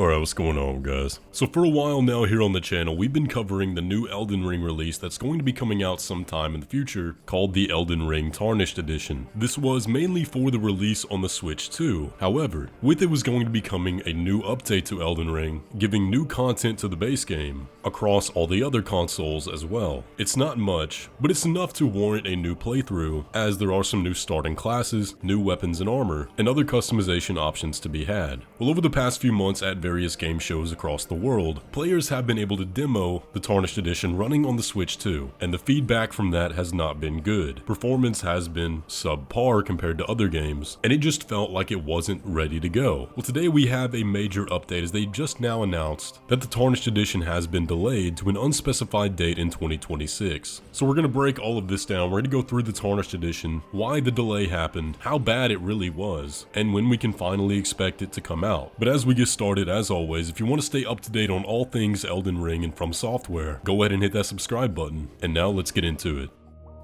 Alright, what's going on, guys? So for a while now here on the channel, we've been covering the new Elden Ring release that's going to be coming out sometime in the future, called the Elden Ring Tarnished Edition. This was mainly for the release on the Switch 2. However, with it was going to be coming a new update to Elden Ring, giving new content to the base game, across all the other consoles as well. It's not much, but it's enough to warrant a new playthrough, as there are some new starting classes, new weapons and armor, and other customization options to be had. Well, over the past few months at various game shows across the world, players have been able to demo the Tarnished Edition running on the Switch 2, and the feedback from that has not been good. Performance has been subpar compared to other games, and it just felt like it wasn't ready to go. Well, today we have a major update as they just now announced that the Tarnished Edition has been delayed to an unspecified date in 2026. So we're going to break all of this down. We're going to go through the Tarnished Edition, why the delay happened, how bad it really was, and when we can finally expect it to come out. But as we get started, as always, if you want to stay up to date on all things Elden Ring and FromSoftware, go ahead and hit that subscribe button. And now let's get into it.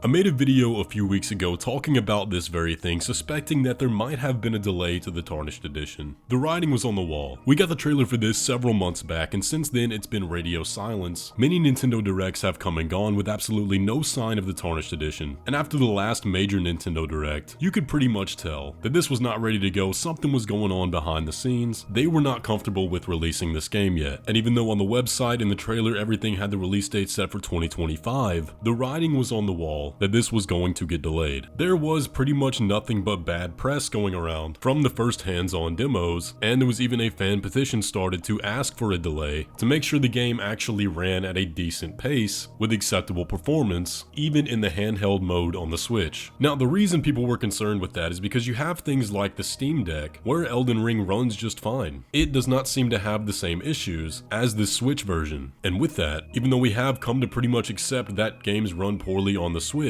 I made a video a few weeks ago talking about this very thing, suspecting that there might have been a delay to the Tarnished Edition. The writing was on the wall. We got the trailer for this several months back, and since then it's been radio silence. Many Nintendo Directs have come and gone with absolutely no sign of the Tarnished Edition, and after the last major Nintendo Direct, you could pretty much tell that this was not ready to go. Something was going on behind the scenes. They were not comfortable with releasing this game yet, and even though on the website and the trailer everything had the release date set for 2025, the writing was on the wall that this was going to get delayed. There was pretty much nothing but bad press going around from the first hands-on demos, and there was even a fan petition started to ask for a delay to make sure the game actually ran at a decent pace with acceptable performance, even in the handheld mode on the Switch. Now, the reason people were concerned with that is because you have things like the Steam Deck, where Elden Ring runs just fine. It does not seem to have the same issues as the Switch version, and with that, even though we have come to pretty much accept that games run poorly on the Switch,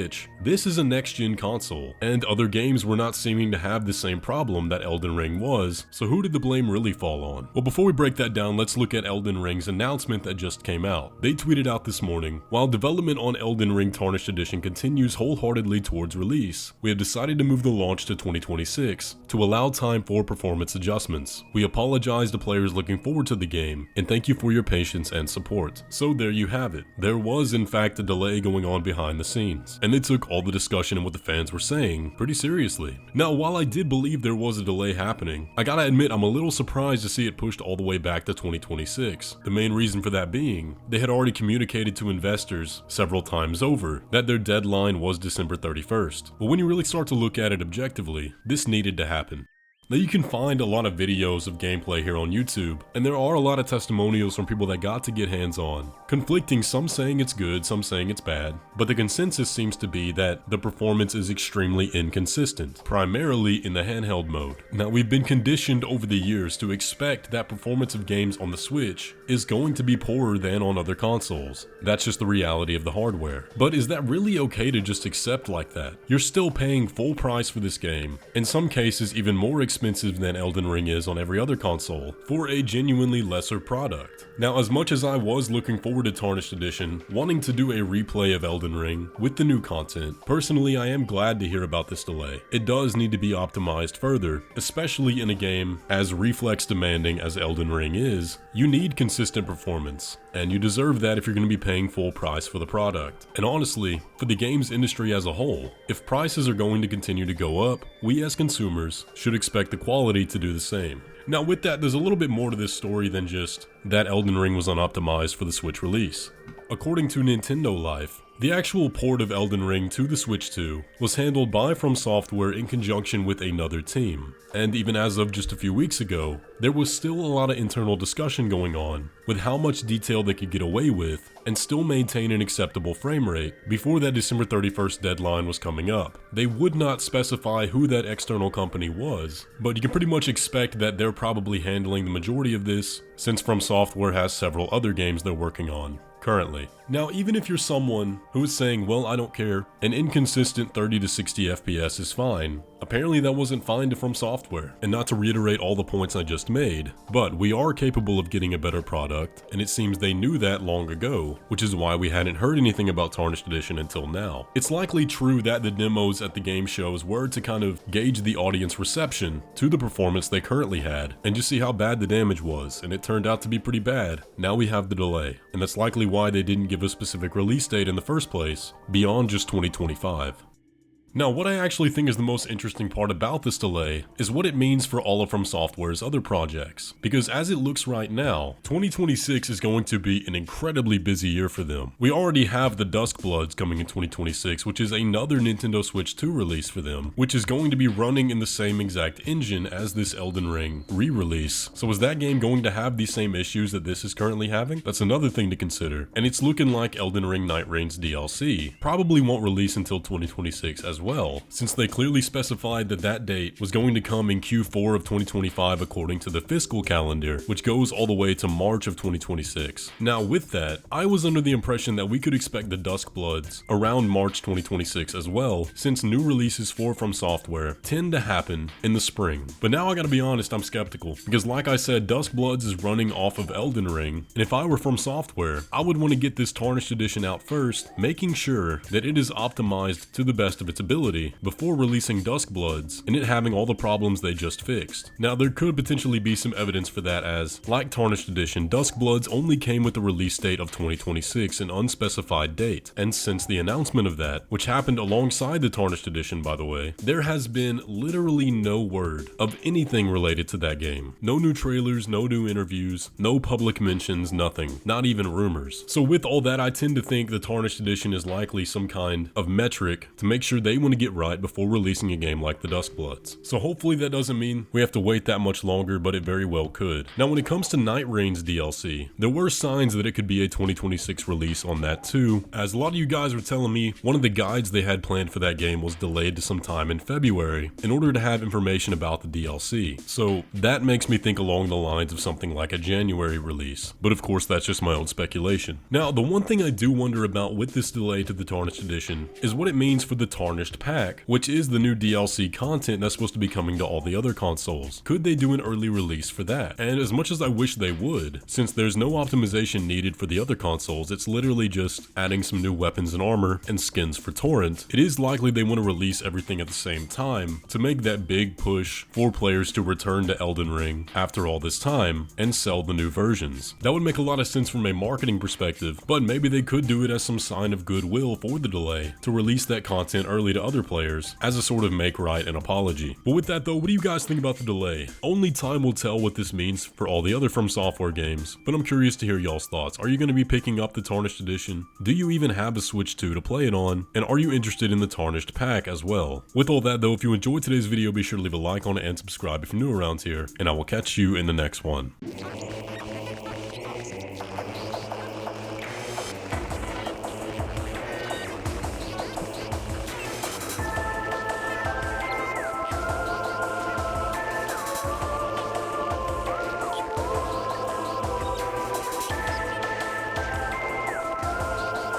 this is a next-gen console, and other games were not seeming to have the same problem that Elden Ring was, so who did the blame really fall on? Well, before we break that down, let's look at Elden Ring's announcement that just came out. They tweeted out this morning, "While development on Elden Ring Tarnished Edition continues wholeheartedly towards release, we have decided to move the launch to 2026 to allow time for performance adjustments. We apologize to players looking forward to the game, and thank you for your patience and support." So there you have it. There was in fact a delay going on behind the scenes, and it took all the discussion and what the fans were saying pretty seriously. Now, while I did believe there was a delay happening, I gotta admit I'm a little surprised to see it pushed all the way back to 2026. The main reason for that being, they had already communicated to investors several times over that their deadline was December 31st. But when you really start to look at it objectively, this needed to happen. Now, you can find a lot of videos of gameplay here on YouTube, and there are a lot of testimonials from people that got to get hands-on. Conflicting, some saying it's good, some saying it's bad, but the consensus seems to be that the performance is extremely inconsistent, primarily in the handheld mode. Now, we've been conditioned over the years to expect that performance of games on the Switch is going to be poorer than on other consoles. That's just the reality of the hardware. But is that really okay to just accept like that? You're still paying full price for this game, in some cases even more expensive than Elden Ring is on every other console, for a genuinely lesser product. Now, as much as I was looking forward to Tarnished Edition, wanting to do a replay of Elden Ring with the new content, personally I am glad to hear about this delay. It does need to be optimized further, especially in a game as reflex demanding as Elden Ring is. You need consistent performance, and you deserve that if you're going to be paying full price for the product. And honestly, for the games industry as a whole, if prices are going to continue to go up, we as consumers should expect the quality to do the same. Now, with that, there's a little bit more to this story than just that Elden Ring was unoptimized for the Switch release. According to Nintendo Life, the actual port of Elden Ring to the Switch 2 was handled by FromSoftware in conjunction with another team, and even as of just a few weeks ago, there was still a lot of internal discussion going on with how much detail they could get away with and still maintain an acceptable frame rate before that December 31st deadline was coming up. They would not specify who that external company was, but you can pretty much expect that they're probably handling the majority of this, since FromSoftware has several other games they're working on currently. Now, even if you're someone who is saying, well, I don't care, an inconsistent 30 to 60 FPS is fine, Apparently that wasn't fine to FromSoftware, and not to reiterate all the points I just made, but we are capable of getting a better product, and it seems they knew that long ago, which is why we hadn't heard anything about Tarnished Edition until now. It's likely true that the demos at the game shows were to kind of gauge the audience reception to the performance they currently had, and just see how bad the damage was, and it turned out to be pretty bad. Now we have the delay, and that's likely why they didn't give a specific release date in the first place, beyond just 2025. Now, what I actually think is the most interesting part about this delay is what it means for all of FromSoftware's other projects. Because as it looks right now, 2026 is going to be an incredibly busy year for them. We already have the Duskbloods coming in 2026, which is another Nintendo Switch 2 release for them, which is going to be running in the same exact engine as this Elden Ring re-release. So is that game going to have the same issues that this is currently having? That's another thing to consider. And it's looking like Elden Ring Night Reigns DLC probably won't release until 2026 as well, since they clearly specified that that date was going to come in Q4 of 2025 according to the fiscal calendar, which goes all the way to March of 2026. Now with that, I was under the impression that we could expect the Duskbloods around March 2026 as well, since new releases for FromSoftware tend to happen in the spring. But now I gotta be honest, I'm skeptical, because like I said, Duskbloods is running off of Elden Ring, and if I were FromSoftware, I would want to get this Tarnished Edition out first, making sure that it is optimized to the best of its ability before releasing Duskbloods and it having all the problems they just fixed. Now there could potentially be some evidence for that, as, like Tarnished Edition, Duskbloods only came with the release date of 2026, an unspecified date, and since the announcement of that, which happened alongside the Tarnished Edition by the way, there has been literally no word of anything related to that game. No new trailers, no new interviews, no public mentions, nothing, not even rumors. So with all that, I tend to think the Tarnished Edition is likely some kind of metric to make sure they want to get right before releasing a game like the Duskbloods. So hopefully that doesn't mean we have to wait that much longer, but it very well could. Now when it comes to Night Reigns DLC, there were signs that it could be a 2026 release on that too, as a lot of you guys were telling me one of the guides they had planned for that game was delayed to some time in February in order to have information about the DLC. So that makes me think along the lines of something like a January release, but of course that's just my own speculation. Now the one thing I do wonder about with this delay to the Tarnished Edition is what it means for the Tarnished Pack, which is the new DLC content that's supposed to be coming to all the other consoles. Could they do an early release for that? And as much as I wish they would, since there's no optimization needed for the other consoles, it's literally just adding some new weapons and armor and skins for Torrent, it is likely they want to release everything at the same time to make that big push for players to return to Elden Ring after all this time and sell the new versions. That would make a lot of sense from a marketing perspective, but maybe they could do it as some sign of goodwill for the delay to release that content early to other players as a sort of make right and apology. But with that though, what do you guys think about the delay? Only time will tell what this means for all the other FromSoftware games, but I'm curious to hear y'all's thoughts. Are you going to be picking up the Tarnished Edition? Do you even have a Switch 2 to play it on? And are you interested in the Tarnished Pack as well? With all that though, if you enjoyed today's video, be sure to leave a like on it and subscribe if you're new around here, and I will catch you in the next one.